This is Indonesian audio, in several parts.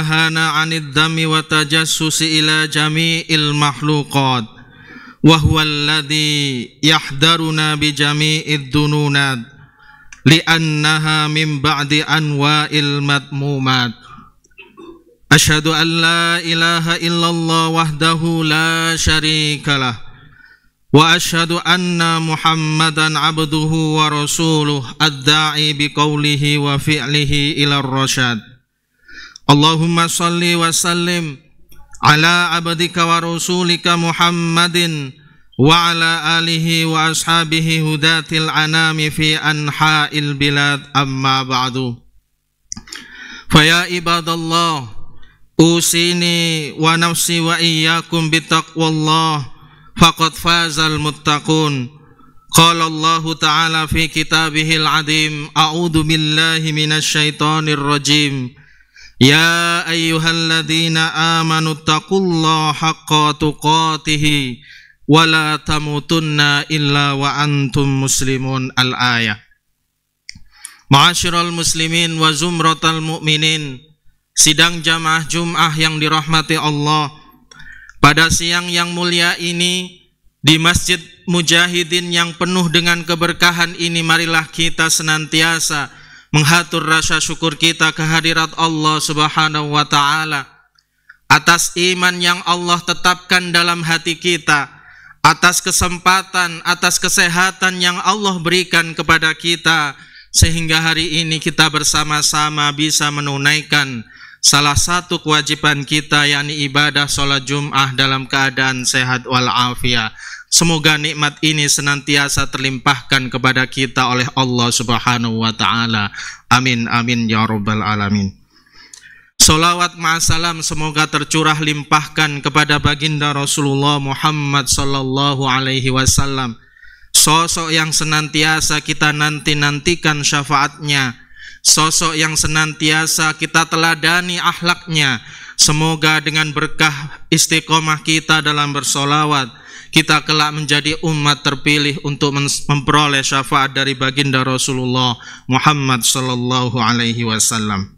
نهانا عن الذم والتجسس إلى جميع المخلوقات وهو الذي يحذرنا بجميع الذنونات لأنها من بعد أنواع المذمومات أشهد أن لا إله إلا الله وحده لا شريك له وأشهد أن محمدا عبده ورسوله الداعي بقوله وفعله إلى الرشاد اللهم صل وسلم على عبدك ورسولك محمد وعلى آله وأصحابه هداة الأنام في أنحاء البلاد أما بعد فيا عباد الله أوصيني ونفسي وإياكم بتقوى الله فقد فاز المتقون قال الله تعالى في كتابه العظيم أعوذ بالله من الشيطان الرجيم يا أيها الذين آمنوا اتقوا الله حق تقاته ولا تموتن إلا وأنتم مسلمون الآية Ma'asyiral muslimin wa zumratal mu'minin, sidang jamaah Jum'ah yang dirahmati Allah, pada siang yang mulia ini di Masjid Mujahidin yang penuh dengan keberkahan ini, marilah kita senantiasa menghatur rasa syukur kita kehadirat Allah Subhanahu wa ta'ala atas iman yang Allah tetapkan dalam hati kita, atas kesempatan, atas kesehatan yang Allah berikan kepada kita, sehingga hari ini kita bersama-sama bisa menunaikan salah satu kewajiban kita, yakni ibadah sholat Jum'ah dalam keadaan sehat walafiat. Semoga nikmat ini senantiasa terlimpahkan kepada kita oleh Allah Subhanahu wa ta'ala. Amin amin ya rabbal alamin. Salawat ma'asalam semoga tercurah limpahkan kepada baginda Rasulullah Muhammad sallallahu alaihi wasallam, sosok yang senantiasa kita nanti-nantikan syafaatnya, sosok yang senantiasa kita teladani akhlaknya. Semoga dengan berkah istiqomah kita dalam bersolawat, kita kelak menjadi umat terpilih untuk memperoleh syafaat dari baginda Rasulullah Muhammad sallallahu alaihi wasallam.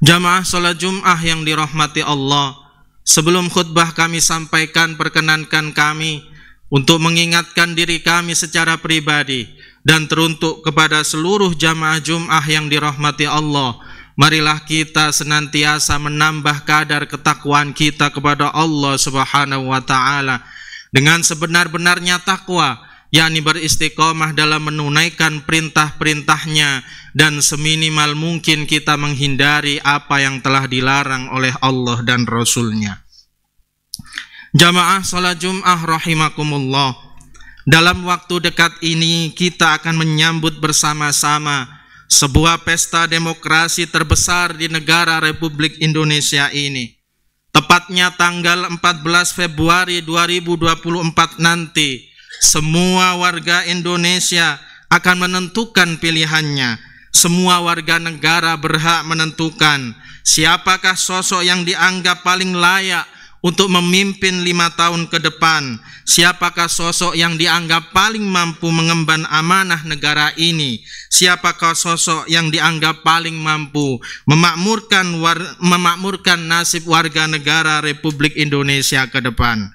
Jamaah salat Jum'ah yang dirahmati Allah, sebelum khutbah kami sampaikan, perkenankan kami untuk mengingatkan diri kami secara pribadi dan teruntuk kepada seluruh jamaah Jum'ah yang dirahmati Allah, marilah kita senantiasa menambah kadar ketakwaan kita kepada Allah Subhanahu wa ta'ala dengan sebenar-benarnya takwa, yakni beristiqomah dalam menunaikan perintah-perintahnya dan seminimal mungkin kita menghindari apa yang telah dilarang oleh Allah dan Rasulnya. Jamaah salat Jum'ah rahimakumullah, dalam waktu dekat ini kita akan menyambut bersama-sama sebuah pesta demokrasi terbesar di negara Republik Indonesia ini. Tepatnya tanggal 14 Februari 2024 nanti, semua warga Indonesia akan menentukan pilihannya. Semua warga negara berhak menentukan siapakah sosok yang dianggap paling layak untuk memimpin 5 tahun ke depan, siapakah sosok yang dianggap paling mampu mengemban amanah negara ini, siapakah sosok yang dianggap paling mampu memakmurkan nasib warga negara Republik Indonesia ke depan.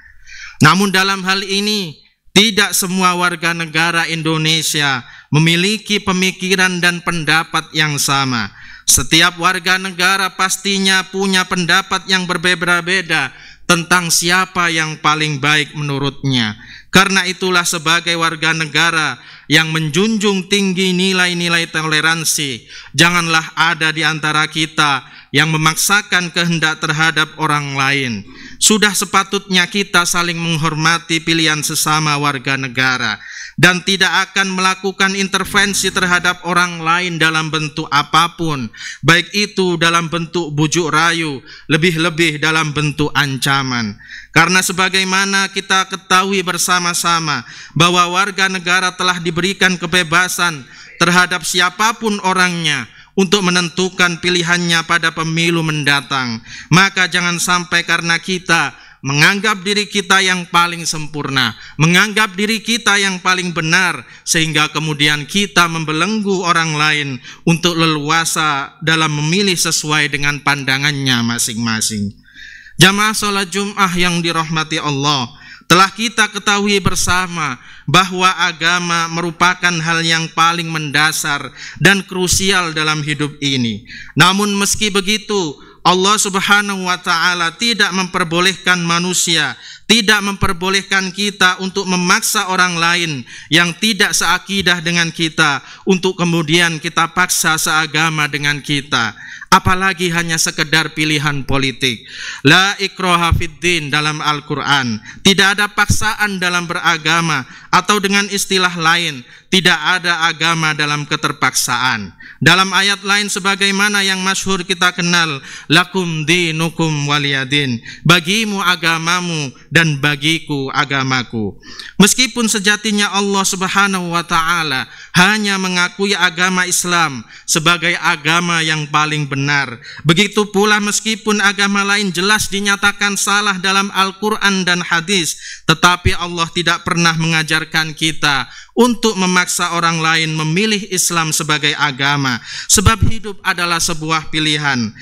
Namun dalam hal ini, tidak semua warga negara Indonesia memiliki pemikiran dan pendapat yang sama. Setiap warga negara pastinya punya pendapat yang berbeda-beda tentang siapa yang paling baik menurutnya. Karena itulah sebagai warga negara yang menjunjung tinggi nilai-nilai toleransi, janganlah ada di antara kita yang memaksakan kehendak terhadap orang lain. Sudah sepatutnya kita saling menghormati pilihan sesama warga negara dan tidak akan melakukan intervensi terhadap orang lain dalam bentuk apapun, baik itu dalam bentuk bujuk rayu, lebih-lebih dalam bentuk ancaman. Karena sebagaimana kita ketahui bersama-sama bahwa warga negara telah diberikan kebebasan terhadap siapapun orangnya untuk menentukan pilihannya pada pemilu mendatang, maka jangan sampai karena kita menganggap diri kita yang paling sempurna, menganggap diri kita yang paling benar, sehingga kemudian kita membelenggu orang lain untuk leluasa dalam memilih sesuai dengan pandangannya masing-masing. Jamaah sholat Jum'ah yang dirahmati Allah, telah kita ketahui bersama bahwa agama merupakan hal yang paling mendasar dan krusial dalam hidup ini. Namun meski begitu, Allah Subhanahu wa ta'ala tidak memperbolehkan manusia, tidak memperbolehkan kita untuk memaksa orang lain yang tidak seakidah dengan kita untuk kemudian kita paksa seagama dengan kita, apalagi hanya sekedar pilihan politik. La ikraha fiddin dalam Al-Quran, tidak ada paksaan dalam beragama, atau dengan istilah lain, tidak ada agama dalam keterpaksaan. Dalam ayat lain sebagaimana yang masyhur kita kenal, lakum dinukum waliyadin, bagimu agamamu dan bagiku agamaku. Meskipun sejatinya Allah Subhanahu wa ta'ala hanya mengakui agama Islam sebagai agama yang paling benar, begitu pula meskipun agama lain jelas dinyatakan salah dalam Al-Quran dan hadis, tetapi Allah tidak pernah mengajarkan kita untuk memaksa orang lain memilih Islam sebagai agama, sebab hidup adalah sebuah pilihan.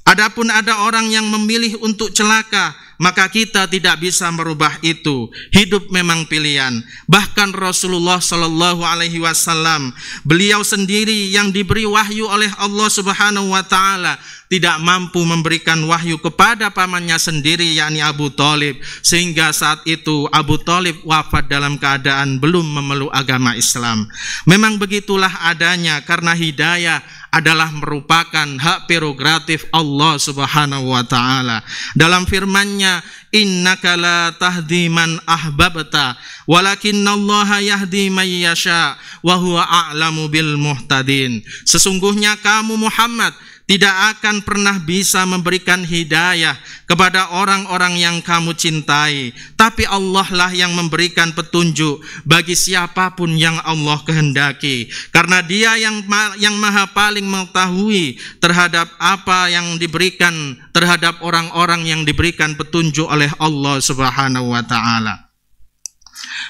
Adapun ada orang yang memilih untuk celaka, maka kita tidak bisa merubah itu. Hidup memang pilihan. Bahkan Rasulullah Shallallahu Alaihi Wasallam, beliau sendiri yang diberi wahyu oleh Allah Subhanahu Wa Taala, tidak mampu memberikan wahyu kepada pamannya sendiri, yakni Abu Thalib, sehingga saat itu Abu Thalib wafat dalam keadaan belum memeluk agama Islam. Memang begitulah adanya, karena hidayah adalah merupakan hak prerogatif Allah Subhanahu wa ta'ala. Dalam firman-Nya, innaka la tahdi man ahbabta walakinnallaha yahdi man yasha wa huwa a'lamu bil muhtadin. Sesungguhnya kamu Muhammad tidak akan pernah bisa memberikan hidayah kepada orang-orang yang kamu cintai, tapi Allah lah yang memberikan petunjuk bagi siapapun yang Allah kehendaki, karena Dia yang maha paling mengetahui terhadap apa yang diberikan terhadap orang-orang yang diberikan petunjuk oleh Allah Subhanahu wa ta'ala.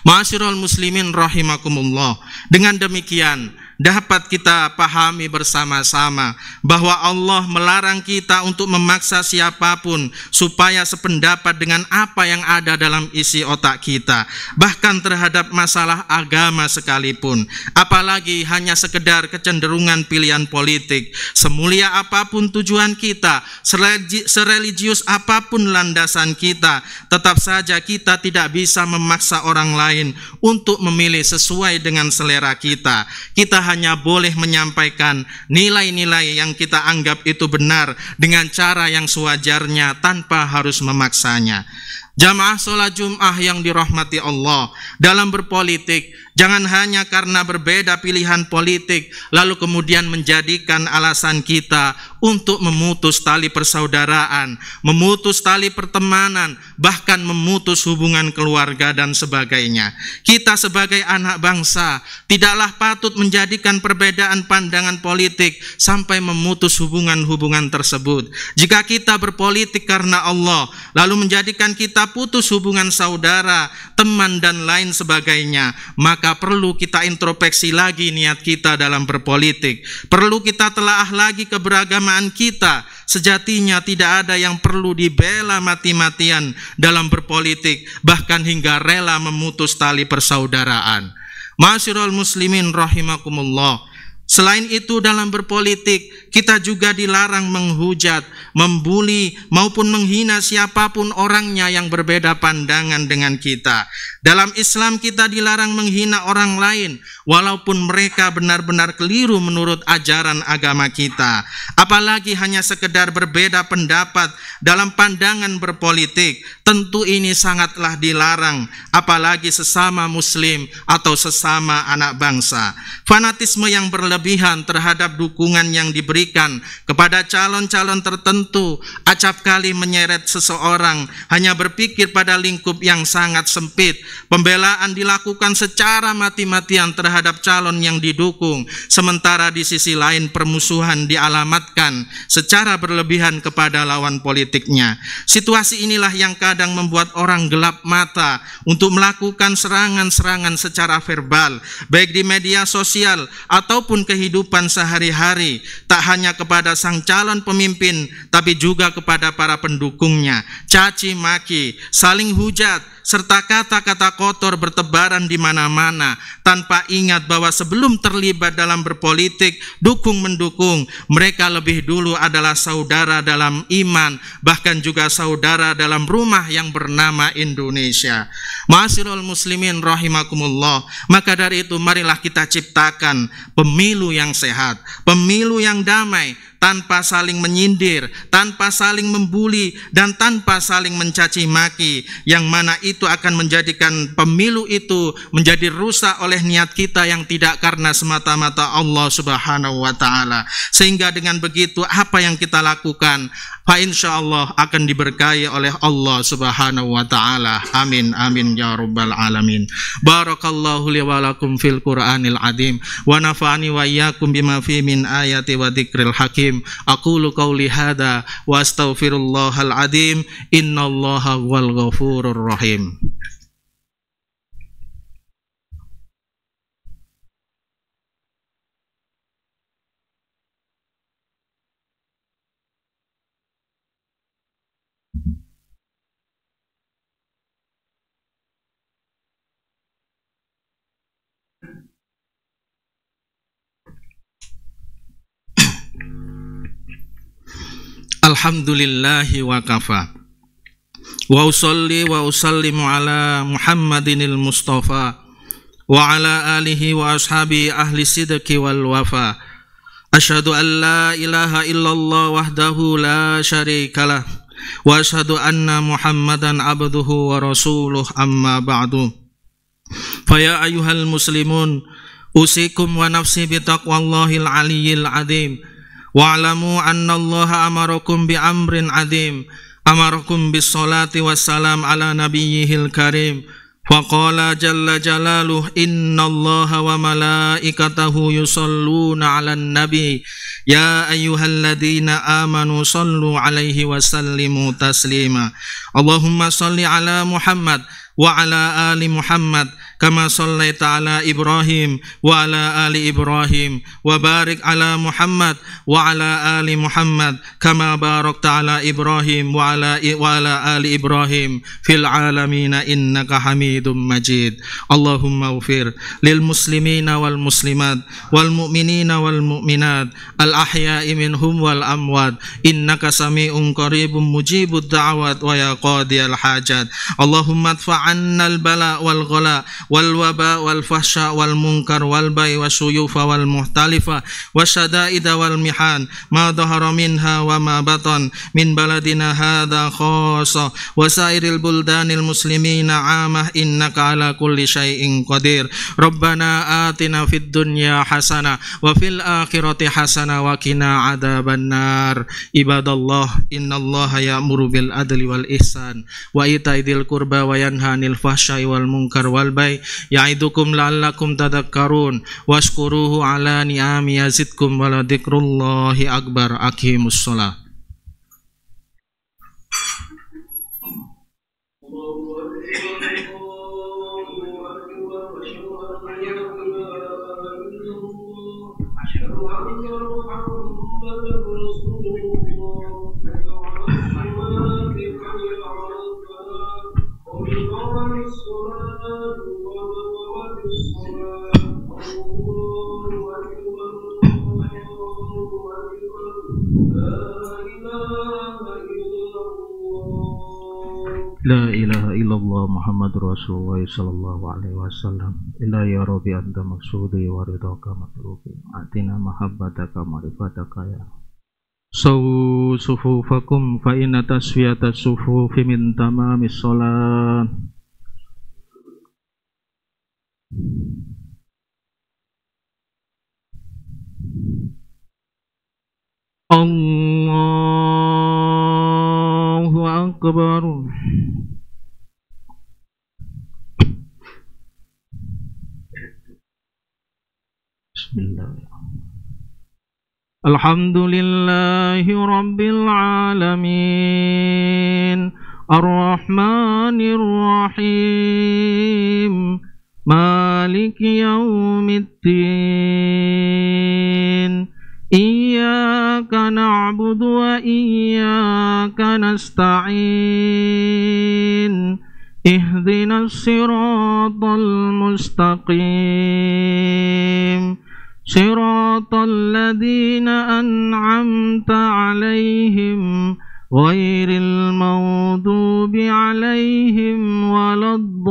Ma'asyiral muslimin rahimakumullah, dengan demikian dapat kita pahami bersama-sama bahwa Allah melarang kita untuk memaksa siapapun supaya sependapat dengan apa yang ada dalam isi otak kita, bahkan terhadap masalah agama sekalipun, apalagi hanya sekedar kecenderungan pilihan politik. Semulia apapun tujuan kita, sereligius apapun landasan kita, tetap saja kita tidak bisa memaksa orang lain untuk memilih sesuai dengan selera kita. Kita hanya boleh menyampaikan nilai-nilai yang kita anggap itu benar dengan cara yang sewajarnya tanpa harus memaksanya. Jamaah sholat Jum'ah yang dirahmati Allah, dalam berpolitik jangan hanya karena berbeda pilihan politik lalu kemudian menjadikan alasan kita untuk memutus tali persaudaraan, memutus tali pertemanan, bahkan memutus hubungan keluarga dan sebagainya. Kita sebagai anak bangsa tidaklah patut menjadikan perbedaan pandangan politik sampai memutus hubungan-hubungan tersebut. Jika kita berpolitik karena Allah lalu menjadikan kita putus hubungan saudara, teman dan lain sebagainya, maka perlu kita introspeksi lagi niat kita dalam berpolitik. Perlu kita telaah lagi keberagamaan kita. Sejatinya tidak ada yang perlu dibela mati-matian dalam berpolitik, bahkan hingga rela memutus tali persaudaraan. Ma'asyiral muslimin rahimakumullah, selain itu dalam berpolitik kita juga dilarang menghujat, membuli maupun menghina siapapun orangnya yang berbeda pandangan dengan kita. Dalam Islam kita dilarang menghina orang lain walaupun mereka benar-benar keliru menurut ajaran agama kita, apalagi hanya sekedar berbeda pendapat dalam pandangan berpolitik. Tentu ini sangatlah dilarang, apalagi sesama muslim atau sesama anak bangsa. Fanatisme yang berlebihan berlebih-lebihan terhadap dukungan yang diberikan kepada calon-calon tertentu, acap kali menyeret seseorang, hanya berpikir pada lingkup yang sangat sempit. Pembelaan dilakukan secara mati-matian terhadap calon yang didukung, sementara di sisi lain permusuhan dialamatkan secara berlebihan kepada lawan politiknya. Situasi inilah yang kadang membuat orang gelap mata untuk melakukan serangan-serangan secara verbal, baik di media sosial ataupun kehidupan sehari-hari, tak hanya kepada sang calon pemimpin, tapi juga kepada para pendukungnya. Caci maki, saling hujat, serta kata-kata kotor bertebaran di mana-mana, tanpa ingat bahwa sebelum terlibat dalam berpolitik, dukung-mendukung, mereka lebih dulu adalah saudara dalam iman, bahkan juga saudara dalam rumah yang bernama Indonesia. Ma'asyiral muslimin rahimakumullah. Maka dari itu marilah kita ciptakan pemilu yang sehat, pemilu yang damai, tanpa saling menyindir, tanpa saling membuli, dan tanpa saling mencaci maki, yang mana itu akan menjadikan pemilu itu menjadi rusak oleh niat kita yang tidak karena semata-mata Allah Subhanahu wa ta'ala. Sehingga dengan begitu apa yang kita lakukan, fa insyaallah akan diberkahi oleh Allah Subhanahu wa ta'ala. Amin amin ya rabbal alamin. Barakallahu li wa lakum fil Qur'anil azim wa nafa'ani wa iyyakum bima fi min ayati wa dzikril hakim. Aqulu qauli hadza wa astaghfirullahal azim. Innallaha huwal ghafurur rahim. Alhamdulillahi wa kafa. Wa usalli wa usallimu ala Muhammadinil Mustafa wa ala alihi wa ashabi ahli sidqi wal wafa. Asyhadu an la ilaha illallah wahdahu la syarikalah wa asyhadu anna Muhammadan abduhu wa rasuluh, amma ba'du. Fa ya ayyuhal muslimun, usikum wa nafsi bi taqwallahil aliyyil azim. Wa'lamu anna Allah amarakum bi amrin azim, amarakum bis salati wassalam ala nabiyyihil karim. Faqala jalla jalaluh, inna Allah wa malaikatahu yusalluna 'alan nabi ya ayyuhalladzina amanu sallu 'alaihi wa sallimu taslima. Allahumma salli ala Muhammad wa ala ali Muhammad kama sallaita ala Ibrahim wa ala ali Ibrahim wa barik ala Muhammad wa ala ali Muhammad kama barakta ala Ibrahim wa ala ali Ibrahim fil alamin innaka Hamidum Majid. Allahumma ighfir lil muslimina wal muslimat wal mu'minina wal mu'minat al ahya'i minhum wal amwat innaka sami'un qaribun mujibud da'wat wa ya qadiyal hajat. Allahumma adfa'anna al bala wal ghala wal waba wal fahsya wal munkar wal bai wa suyufa wal muhtalifa wa syadaida wal mihan ma dhahara minha wa ma batan min baladina hadha khassa wa sairil buldanil muslimina amah innaka ala kulli syai'in qadir. Rabbana atina fid dunya hasanah wa fil akhirati hasanah wa qina adzaban nar. Ibadallah, innallaha ya'muru bil adli wal ihsan wa ita'i dzil qurba wa yanha 'anil fahsya'i wal munkar wal bai ya'idukum la'allakum tadhakkarun washkuruhu ala ni'ami yazidkum wa la dzikrullahi akbar. Aqimus shalah. La ilaha illallah Muhammadur Rasulullah sallallahu alaihi wasallam. Illa ya Rabbi anta maksudi wa ridhaka matlubi. Atina mahabbataka ma'rifataka ya. Sufufakum fa inna taswiyata sufufi min tamamis shalah. Allahu Akbar. Bismillahirrahmanirrahim. Alhamdulillahi Rabbil Alamin, Ar-Rahmanir Rahim, Maliki Yaumiddin. Iyyaka na'budu wa iyyaka nasta'in. Ihdinas siratal mustaqim, Siratal ladzina an'amta 'alaihim ghairil maghdubi 'alaihim waladdallin.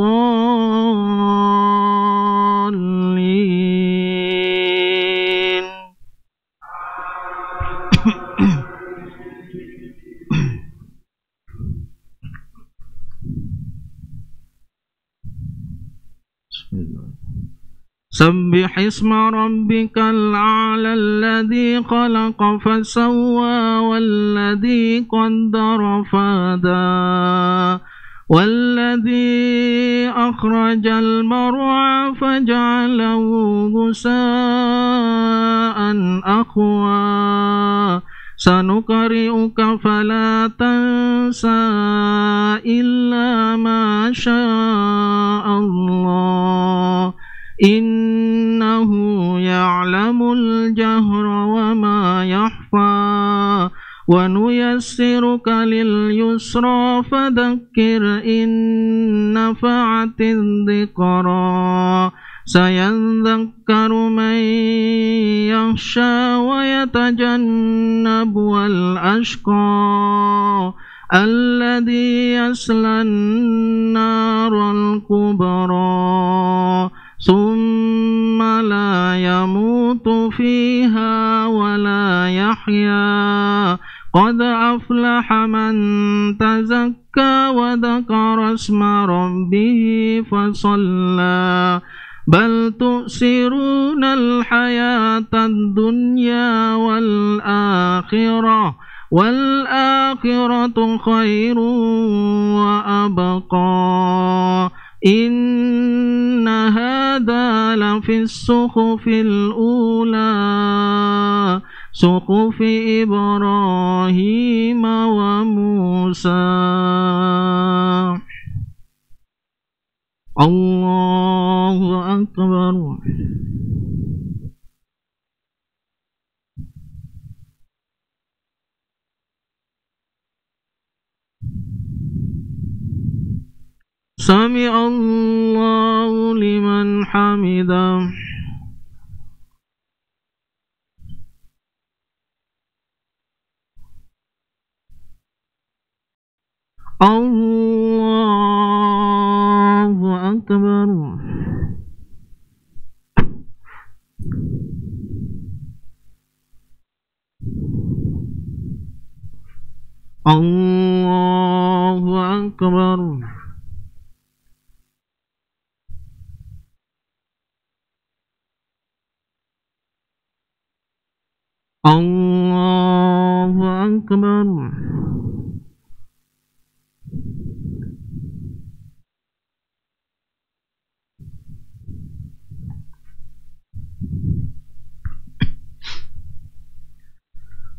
Bismillah. Sabbih isma rabbikal a'la alladhi khalaqa fasawwa walladhi qaddara fahada walladhi akhrajal mar'a faj'alahu ghusaa'an akhwa sanukari'uka fala tansa illa ma sya'allah innahu ya'lamul jahra wa ma yakhfa wa nuyassiruka lil yusra fadhakkir in nafa'atiz dhikra sayadhakkaru man yakhsha wa yatajannabu al ashqa alladhi yaslan naral kubra thumma la yamutu fiha wa la yahya qad aflaha man tazakka wa dhakara isma rabbih fasalla bal tu'siruna al-hayata ad-dunya wal akhiratu khairun wa abqa inna hadha lafis suhufil ula suhufi Ibrahim wa Musa. Allahu Akbar. Sami Allahu liman hamidah. Allahu Akbar. Allahu Akbar. Allahu Akbar.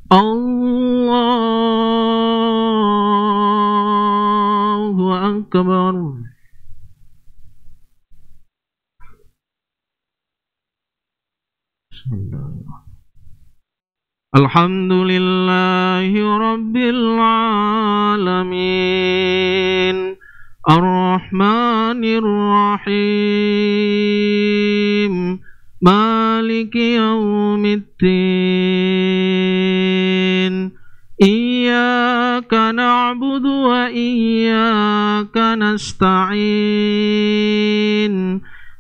Allahu Akbar. Alhamdulillahi Rabbil Alamin, Ar-Rahmanir Rahim, Maliki Yaumiddin. Iyyaka na'budu wa iyyaka nasta'in.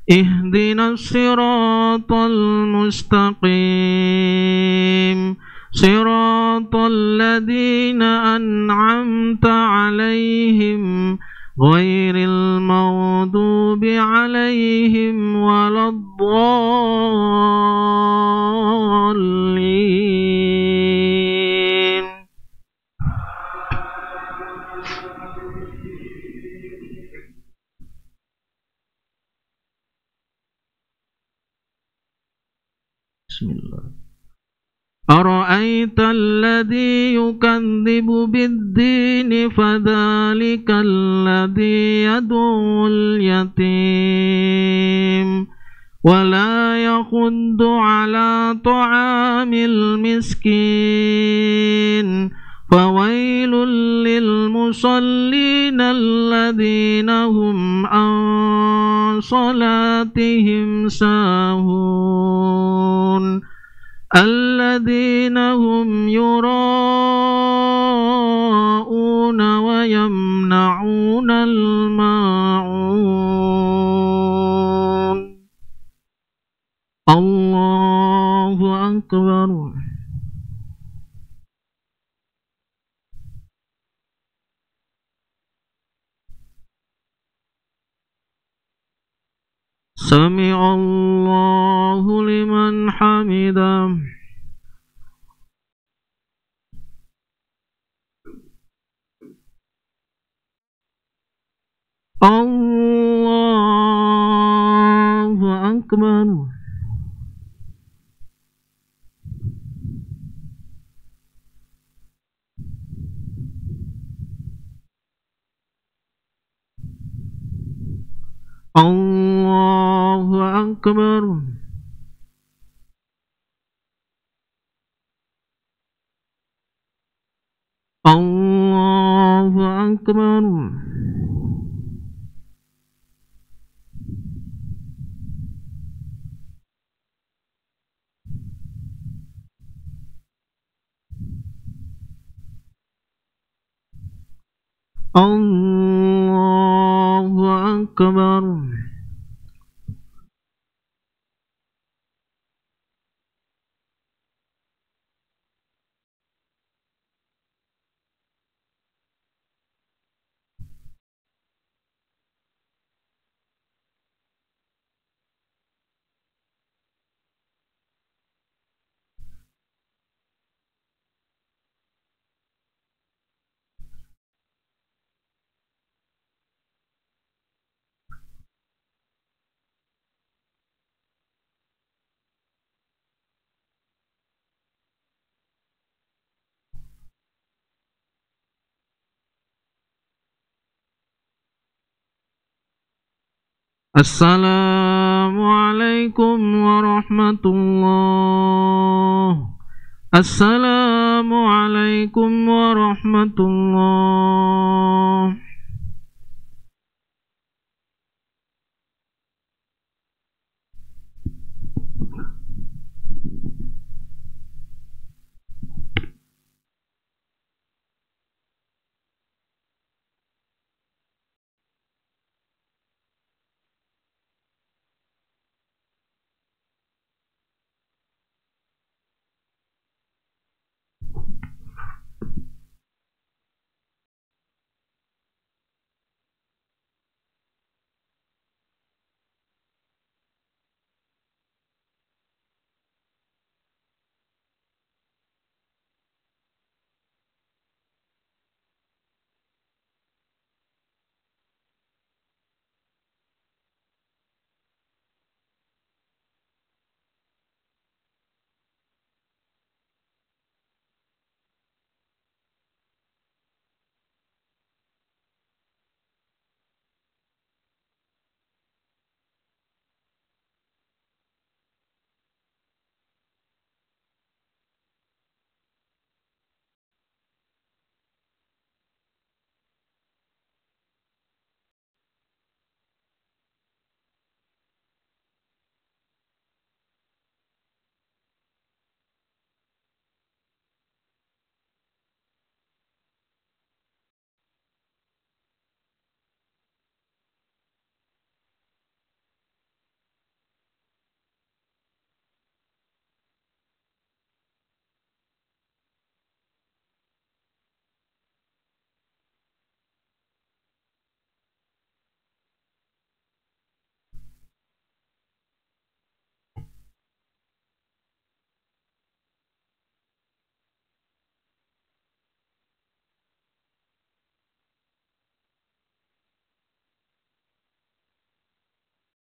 Ihdinas siratal mustaqim, Siratal ladzina an'amta 'alaihim غير المغضوب عليهم ولا الضالين. بسم الله. أرأيت الذي يكذب بالدين فذلك الذي يدعو اليتيم ولا يحض على طعام المسكين فويل للمصلين الذين هم عن صلاتهم ساهون الذين هم يراءون ويمنعون الماعون. الله أكبر. سمع الله لمن حمده. الله أكبر. الله أكبر. الله أكبر. الله أكبر. Assalamualaikum warahmatullahi. Assalamualaikum warahmatullahi.